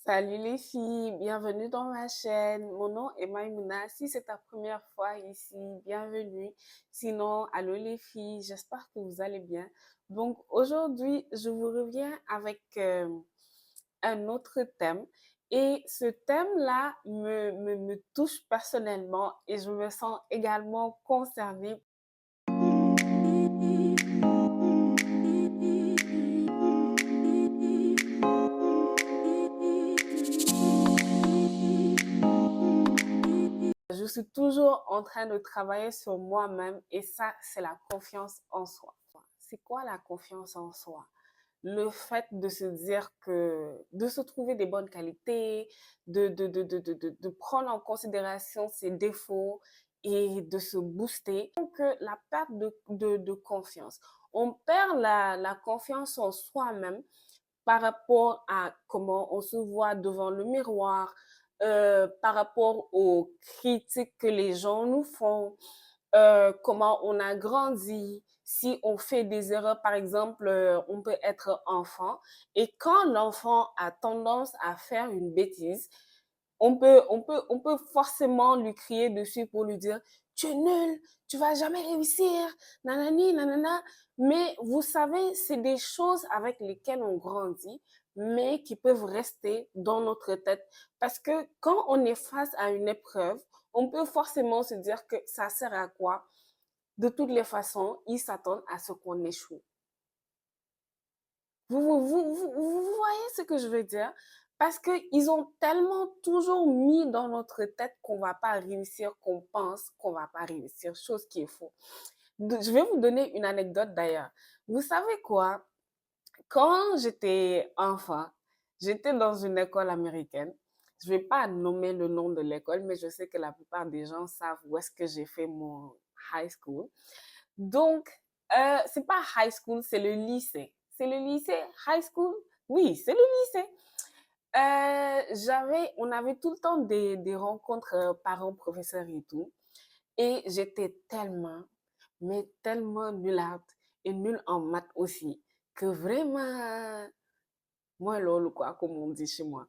Salut les filles, bienvenue dans ma chaîne. Mon nom est Maïmouna. Si c'est ta première fois ici, bienvenue. Sinon, allô les filles, j'espère que vous allez bien. Donc aujourd'hui, je vous reviens avec un autre thème. Et ce thème-là me touche personnellement et je me sens également concernée. Je suis toujours en train de travailler sur moi-même et ça, c'est la confiance en soi. C'est quoi la confiance en soi? Le fait de se dire de se trouver des bonnes qualités, de prendre en considération ses défauts et de se booster. Donc, la perte de confiance. On perd la confiance en soi-même par rapport à comment on se voit devant le miroir, par rapport aux critiques que les gens nous font, comment on a grandi, si on fait des erreurs, par exemple, on peut être enfant, et quand l'enfant a tendance à faire une bêtise, on peut forcément lui crier dessus pour lui dire, tu es nul, tu vas jamais réussir, nanani, nanana. Mais vous savez, c'est des choses avec lesquelles on grandit, mais qui peuvent rester dans notre tête. Parce que quand on est face à une épreuve, on peut forcément se dire que ça sert à quoi? De toutes les façons, ils s'attendent à ce qu'on échoue. Vous voyez ce que je veux dire? Parce qu'ils ont tellement toujours mis dans notre tête qu'on va pas réussir, qu'on pense qu'on va pas réussir, chose qui est faux. Je vais vous donner une anecdote d'ailleurs. Vous savez quoi? Quand j'étais enfant, j'étais dans une école américaine. Je vais pas nommer le nom de l'école, mais je sais que la plupart des gens savent où est-ce que j'ai fait mon high school. Donc, c'est pas high school, c'est le lycée. C'est le lycée, high school? Oui, c'est le lycée. On avait tout le temps des rencontres parents-professeurs et tout. Et j'étais tellement, mais tellement nullarde et nulle en maths aussi, que vraiment, moi, lol, quoi, comme on dit chez moi.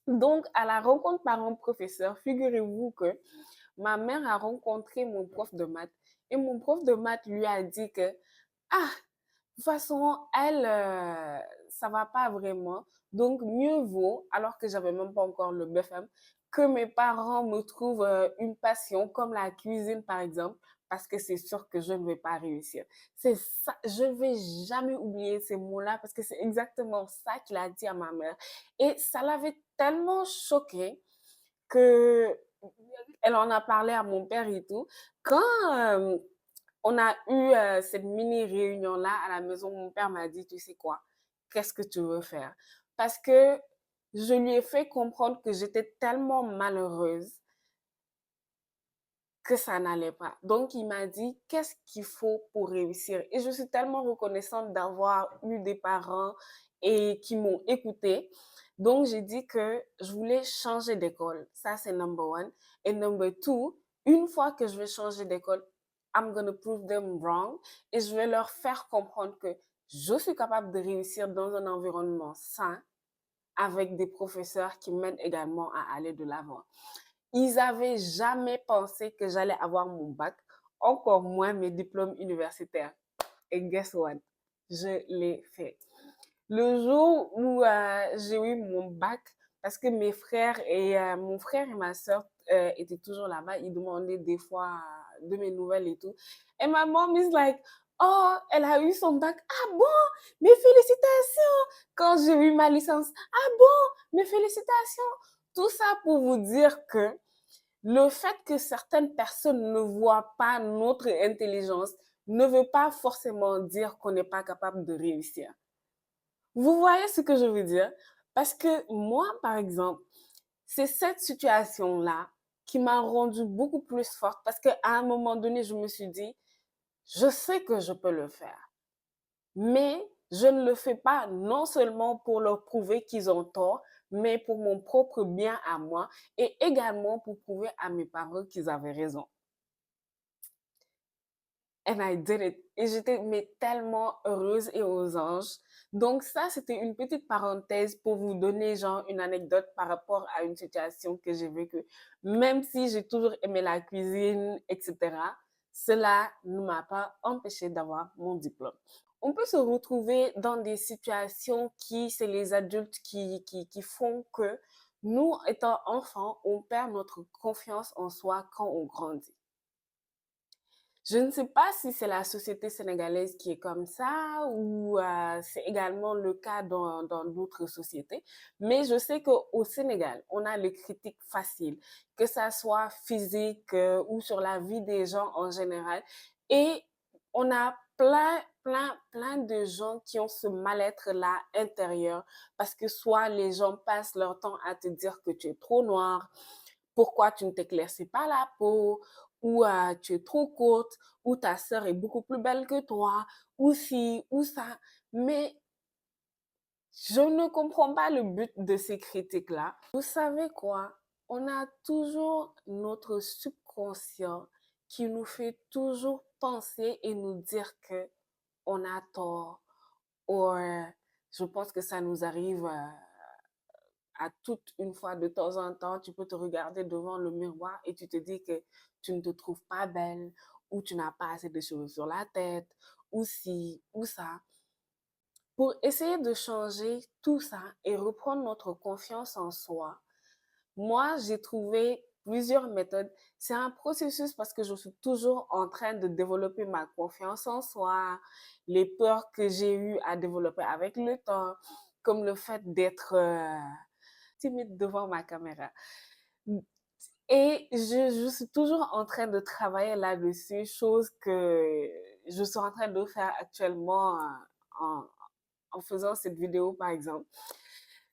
Donc, à la rencontre parents-professeurs, figurez-vous que ma mère a rencontré mon prof de maths et mon prof de maths lui a dit que, ah, de toute façon, elle, ça va pas vraiment. Donc, mieux vaut, alors que j'avais même pas encore le BFM, que mes parents me trouvent une passion comme la cuisine, par exemple, parce que c'est sûr que je ne vais pas réussir. C'est ça, je vais jamais oublier ces mots-là parce que c'est exactement ça qu'il a dit à ma mère. Et ça l'avait tellement choquée que elle en a parlé à mon père et tout. Quand on a eu cette mini réunion là à la maison, mon père m'a dit, tu sais quoi, qu'est-ce que tu veux faire? Parce que je lui ai fait comprendre que j'étais tellement malheureuse que ça n'allait pas. Donc il m'a dit, qu'est-ce qu'il faut pour réussir? Et je suis tellement reconnaissante d'avoir eu des parents et qui m'ont écoutée. Donc j'ai dit que je voulais changer d'école. Ça c'est number one. Et number two, une fois que je vais changer d'école, I'm gonna prove them wrong et je vais leur faire comprendre que je suis capable de réussir dans un environnement sain avec des professeurs qui m'aident également à aller de l'avant. Ils avaient jamais pensé que j'allais avoir mon bac, encore moins mes diplômes universitaires. Et guess what? Je l'ai fait. Le jour où j'ai eu mon bac, parce que mes frères et mon frère et ma soeur étaient toujours là-bas, ils demandaient des fois de mes nouvelles et tout. Et ma mom is like, oh, elle a eu son bac. Ah bon, mes félicitations. Quand j'ai eu ma licence, ah bon, mes félicitations. Tout ça pour vous dire que le fait que certaines personnes ne voient pas notre intelligence ne veut pas forcément dire qu'on n'est pas capable de réussir. Vous voyez ce que je veux dire? Parce que moi, par exemple, c'est cette situation-là qui m'a rendue beaucoup plus forte parce qu'à un moment donné, je me suis dit, je sais que je peux le faire, mais je ne le fais pas non seulement pour leur prouver qu'ils ont tort, mais pour mon propre bien à moi et également pour prouver à mes parents qu'ils avaient raison. And I did it. Et j'étais mais tellement heureuse et aux anges. Donc ça, c'était une petite parenthèse pour vous donner genre une anecdote par rapport à une situation que j'ai vécue. Même si j'ai toujours aimé la cuisine, etc., cela ne m'a pas empêché d'avoir mon diplôme. On peut se retrouver dans des situations qui, c'est les adultes qui font que nous, étant enfants, on perd notre confiance en soi quand on grandit. Je ne sais pas si c'est la société sénégalaise qui est comme ça ou c'est également le cas dans d'autres sociétés, mais je sais qu'au Sénégal, on a les critiques faciles, que ça soit physique ou sur la vie des gens en général. Et on a plein de gens qui ont ce mal-être-là intérieur parce que soit les gens passent leur temps à te dire que tu es trop noir, pourquoi tu ne t'éclaircis pas la peau, ou tu es trop courte, ou ta sœur est beaucoup plus belle que toi, ou ci, ou ça. Mais je ne comprends pas le but de ces critiques-là. Vous savez quoi? On a toujours notre subconscient qui nous fait toujours penser et nous dire que on a tort. Ou je pense que ça nous arrive à toute une fois de temps en temps, tu peux te regarder devant le miroir et tu te dis que tu ne te trouves pas belle ou tu n'as pas assez de cheveux sur la tête ou ci ou ça. Pour essayer de changer tout ça et reprendre notre confiance en soi, moi, j'ai trouvé plusieurs méthodes. C'est un processus parce que je suis toujours en train de développer ma confiance en soi, les peurs que j'ai eues à développer avec le temps, comme le fait d'être timide devant ma caméra. Et je suis toujours en train de travailler là-dessus, chose que je suis en train de faire actuellement en, en faisant cette vidéo, par exemple.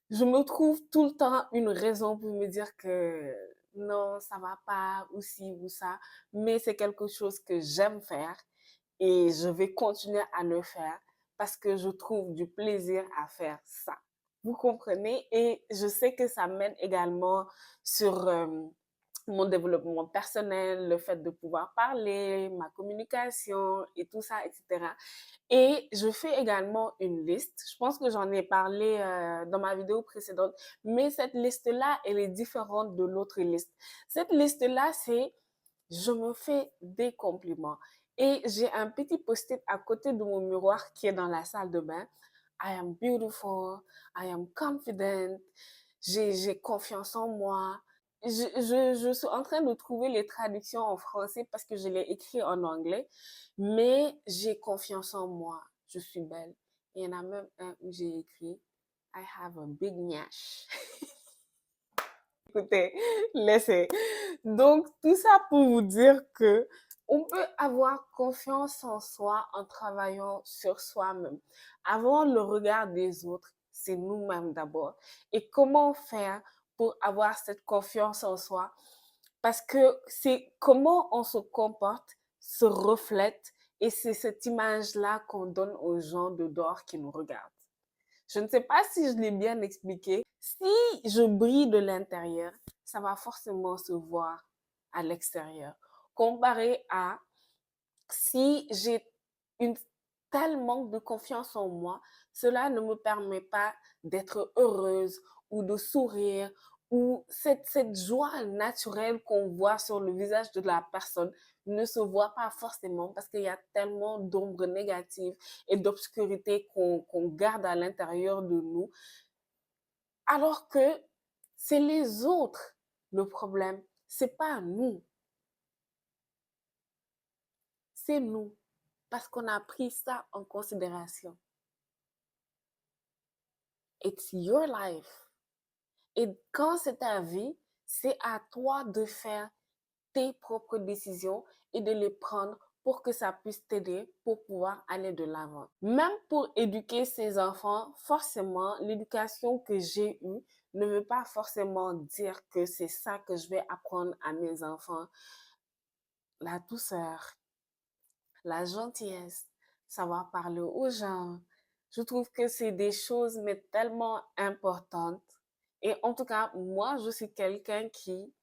Je me trouve tout le temps une raison pour me dire que non, ça va pas, ou ci, ou ça, mais c'est quelque chose que j'aime faire et je vais continuer à le faire parce que je trouve du plaisir à faire ça. Vous comprenez? Et je sais que ça mène également sur mon développement personnel, le fait de pouvoir parler, ma communication et tout ça, etc. Et je fais également une liste. Je pense que j'en ai parlé dans ma vidéo précédente, mais cette liste-là, elle est différente de l'autre liste. Cette liste-là, c'est je me fais des compliments. Et j'ai un petit post-it à côté de mon miroir qui est dans la salle de bain. I am beautiful, I am confident, j'ai confiance en moi. Je suis en train de trouver les traductions en français parce que je l'ai écrit en anglais, mais j'ai confiance en moi, je suis belle. Il y en a même un où j'ai écrit I have a big nyash. Écoutez, laissez. Donc, tout ça pour vous dire que on peut avoir confiance en soi en travaillant sur soi-même. Avant le regard des autres, c'est nous-mêmes d'abord. Et comment faire pour avoir cette confiance en soi? Parce que c'est comment on se comporte, se reflète, et c'est cette image-là qu'on donne aux gens de dehors qui nous regardent. Je ne sais pas si je l'ai bien expliqué. Si je brille de l'intérieur, ça va forcément se voir à l'extérieur. Comparé à si j'ai une tel manque de confiance en moi, cela ne me permet pas d'être heureuse ou de sourire ou cette joie naturelle qu'on voit sur le visage de la personne ne se voit pas forcément parce qu'il y a tellement d'ombres négatives et d'obscurité qu'on garde à l'intérieur de nous, alors que c'est les autres le problème, c'est pas nous, c'est nous parce qu'on a pris ça en considération. It's your life. Et quand c'est ta vie, c'est à toi de faire tes propres décisions et de les prendre pour que ça puisse t'aider pour pouvoir aller de l'avant. Même pour éduquer ses enfants, forcément, l'éducation que j'ai eue ne veut pas forcément dire que c'est ça que je vais apprendre à mes enfants. La douceur, la gentillesse, savoir parler aux gens. Je trouve que c'est des choses mais tellement importantes. Et en tout cas, moi, je suis quelqu'un qui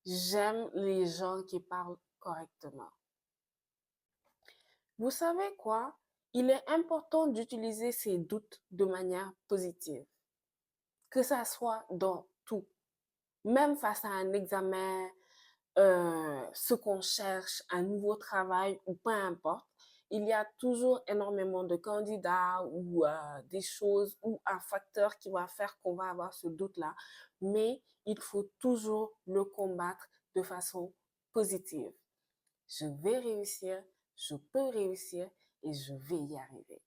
j'aime les gens qui parlent correctement. Vous savez quoi? Il est important d'utiliser ces doutes de manière positive, que ça soit dans tout, même face à un examen, ce qu'on cherche, un nouveau travail ou peu importe. Il y a toujours énormément de candidats ou des choses ou un facteur qui va faire qu'on va avoir ce doute-là. Mais il faut toujours le combattre de façon positive. Je vais réussir, je peux réussir et je vais y arriver.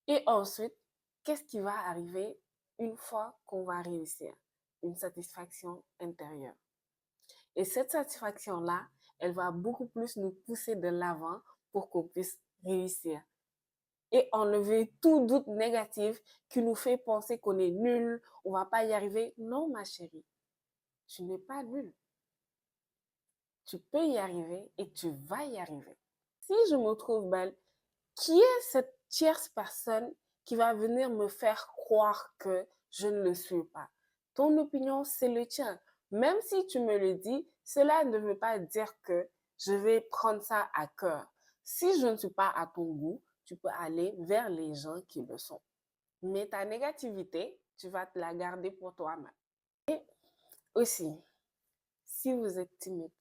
Et ensuite, qu'est-ce qui va arriver une fois qu'on va réussir? Une satisfaction intérieure. Et cette satisfaction-là, elle va beaucoup plus nous pousser de l'avant pour qu'on puisse réussir. Et enlever tout doute négatif qui nous fait penser qu'on est nul, on va pas y arriver. Non, ma chérie, tu n'es pas nul. Tu peux y arriver et tu vas y arriver. Si je me trouve belle, qui est cette tierce personne qui va venir me faire croire que je ne le suis pas? Ton opinion, c'est le tien. Même si tu me le dis, cela ne veut pas dire que je vais prendre ça à cœur. Si je ne suis pas à ton goût, tu peux aller vers les gens qui le sont. Mais ta négativité, tu vas te la garder pour toi-même. Et aussi, si vous êtes timide,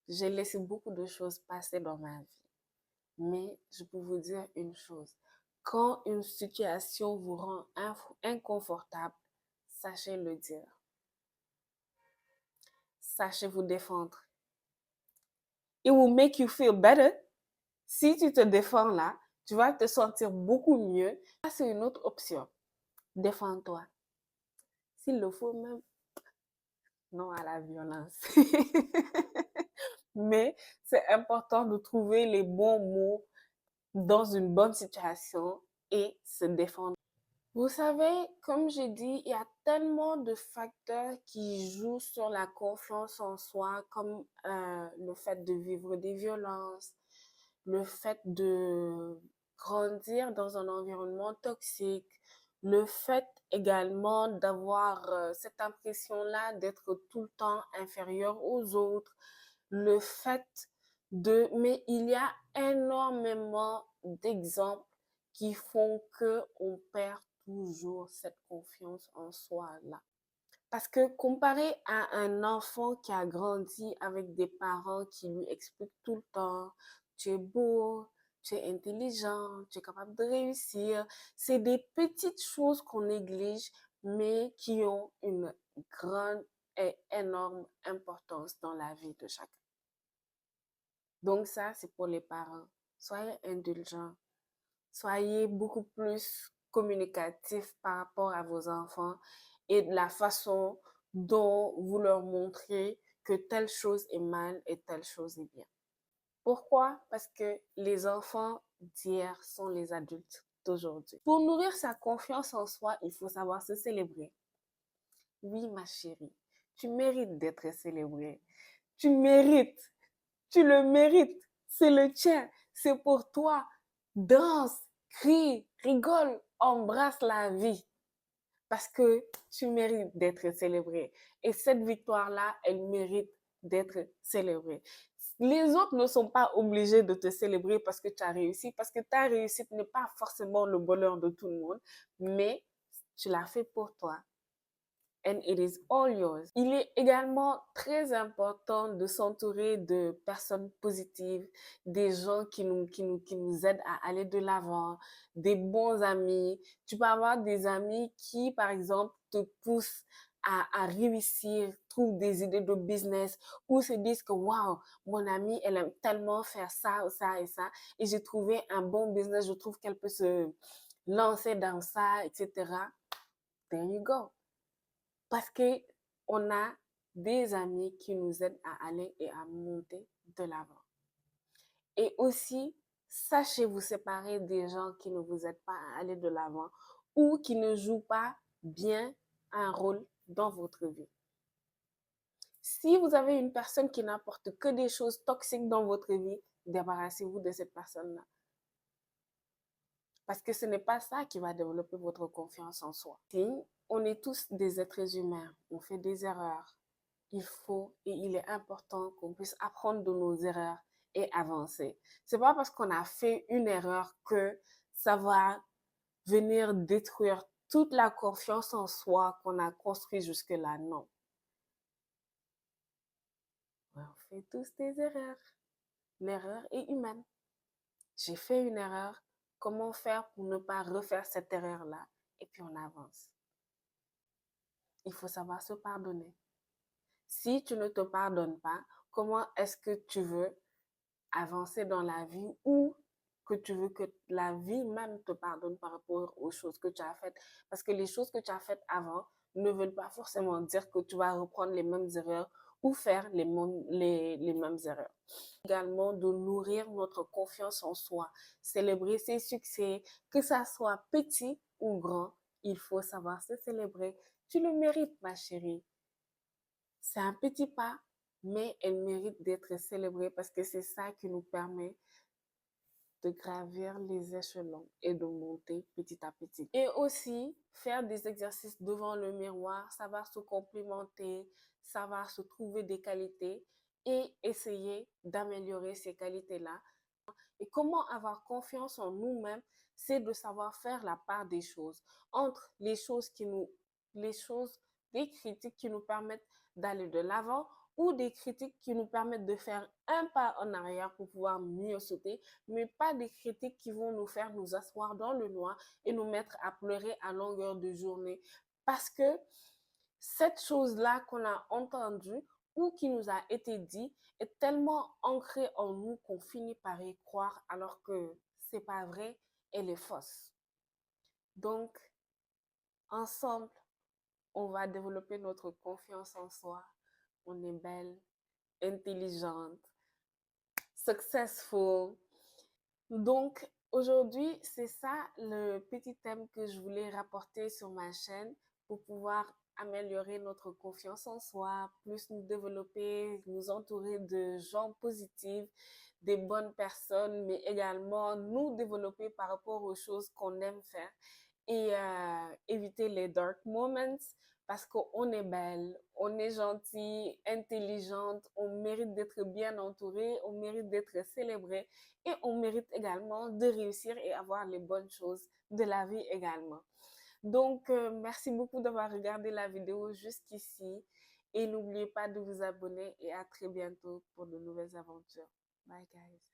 j'ai laissé beaucoup de choses passer dans ma vie. Mais je peux vous dire une chose. Quand une situation vous rend inconfortable, sachez le dire. Sachez vous défendre. It will make you feel better. Si tu te défends là, tu vas te sentir beaucoup mieux. Ça, c'est une autre option. Défends-toi. S'il le faut même, non à la violence. Mais c'est important de trouver les bons mots dans une bonne situation et se défendre. Vous savez, comme j'ai dit, il y a tellement de facteurs qui jouent sur la confiance en soi, comme le fait de vivre des violences, le fait de grandir dans un environnement toxique, le fait également d'avoir cette impression-là d'être tout le temps inférieur aux autres, le fait de... Mais il y a énormément d'exemples qui font que on perd toujours cette confiance en soi-là. Parce que comparé à un enfant qui a grandi avec des parents qui lui expliquent tout le temps, tu es beau, tu es intelligent, tu es capable de réussir, c'est des petites choses qu'on néglige, mais qui ont une grande et énorme importance dans la vie de chacun. Donc ça, c'est pour les parents. Soyez indulgents. Soyez beaucoup plus communicatif par rapport à vos enfants et de la façon dont vous leur montrez que telle chose est mal et telle chose est bien. Pourquoi? Parce que les enfants d'hier sont les adultes d'aujourd'hui. Pour nourrir sa confiance en soi, il faut savoir se célébrer. Oui, ma chérie, tu mérites d'être célébrée. Tu mérites. Tu le mérites. C'est le tien. C'est pour toi. Danse, crie, rigole, embrasse la vie. Parce que tu mérites d'être célébré. Et cette victoire-là, elle mérite d'être célébrée. Les autres ne sont pas obligés de te célébrer parce que tu as réussi, parce que ta réussite n'est pas forcément le bonheur de tout le monde, mais tu l'as fait pour toi. And it is all yours. Il est également très important de s'entourer de personnes positives, des gens qui nous aident à aller de l'avant, des bons amis. Tu peux avoir des amis qui, par exemple, te poussent à réussir, trouvent des idées de business ou se disent que, waouh, mon amie, elle aime tellement faire ça, ça et ça, et j'ai trouvé un bon business, je trouve qu'elle peut se lancer dans ça, etc. There you go. Parce qu'on a des amis qui nous aident à aller et à monter de l'avant. Et aussi, sachez vous séparer des gens qui ne vous aident pas à aller de l'avant ou qui ne jouent pas bien un rôle dans votre vie. Si vous avez une personne qui n'apporte que des choses toxiques dans votre vie, débarrassez-vous de cette personne-là. Parce que ce n'est pas ça qui va développer votre confiance en soi. Si on est tous des êtres humains, on fait des erreurs, il faut et il est important qu'on puisse apprendre de nos erreurs et avancer. C'est pas parce qu'on a fait une erreur que ça va venir détruire toute la confiance en soi qu'on a construit jusque-là. Non. On fait tous des erreurs. L'erreur est humaine. J'ai fait une erreur. Comment faire pour ne pas refaire cette erreur-là? Et puis on avance. Il faut savoir se pardonner. Si tu ne te pardonnes pas, comment est-ce que tu veux avancer dans la vie ou que tu veux que la vie même te pardonne par rapport aux choses que tu as faites? Parce que les choses que tu as faites avant ne veulent pas forcément dire que tu vas reprendre les mêmes erreurs ou faire les mêmes erreurs. Également de nourrir notre confiance en soi, célébrer ses succès, que ça soit petit ou grand, il faut savoir se célébrer. Tu le mérites, ma chérie. C'est un petit pas, mais elle mérite d'être célébrée parce que c'est ça qui nous permet de gravir les échelons et de monter petit à petit. Et aussi, faire des exercices devant le miroir, savoir se complimenter, savoir se trouver des qualités et essayer d'améliorer ces qualités-là. Et comment avoir confiance en nous-mêmes, c'est de savoir faire la part des choses entre les choses, des critiques qui nous permettent d'aller de l'avant ou des critiques qui nous permettent de faire un pas en arrière pour pouvoir mieux sauter, mais pas des critiques qui vont nous faire nous asseoir dans le noir et nous mettre à pleurer à longueur de journée. Parce que cette chose-là qu'on a entendue ou qui nous a été dit est tellement ancrée en nous qu'on finit par y croire alors que c'est pas vrai, elle est fausse. Donc, ensemble, on va développer notre confiance en soi. On est belle, intelligente, successful. Donc, aujourd'hui, c'est ça le petit thème que je voulais rapporter sur ma chaîne pour pouvoir améliorer notre confiance en soi, plus nous développer, nous entourer de gens positifs, des bonnes personnes, mais également nous développer par rapport aux choses qu'on aime faire et éviter les dark moments parce qu'on est belle, on est gentille, intelligente, on mérite d'être bien entouré, on mérite d'être célébré et on mérite également de réussir et avoir les bonnes choses de la vie également. Donc, merci beaucoup d'avoir regardé la vidéo jusqu'ici et n'oubliez pas de vous abonner et à très bientôt pour de nouvelles aventures. Bye guys.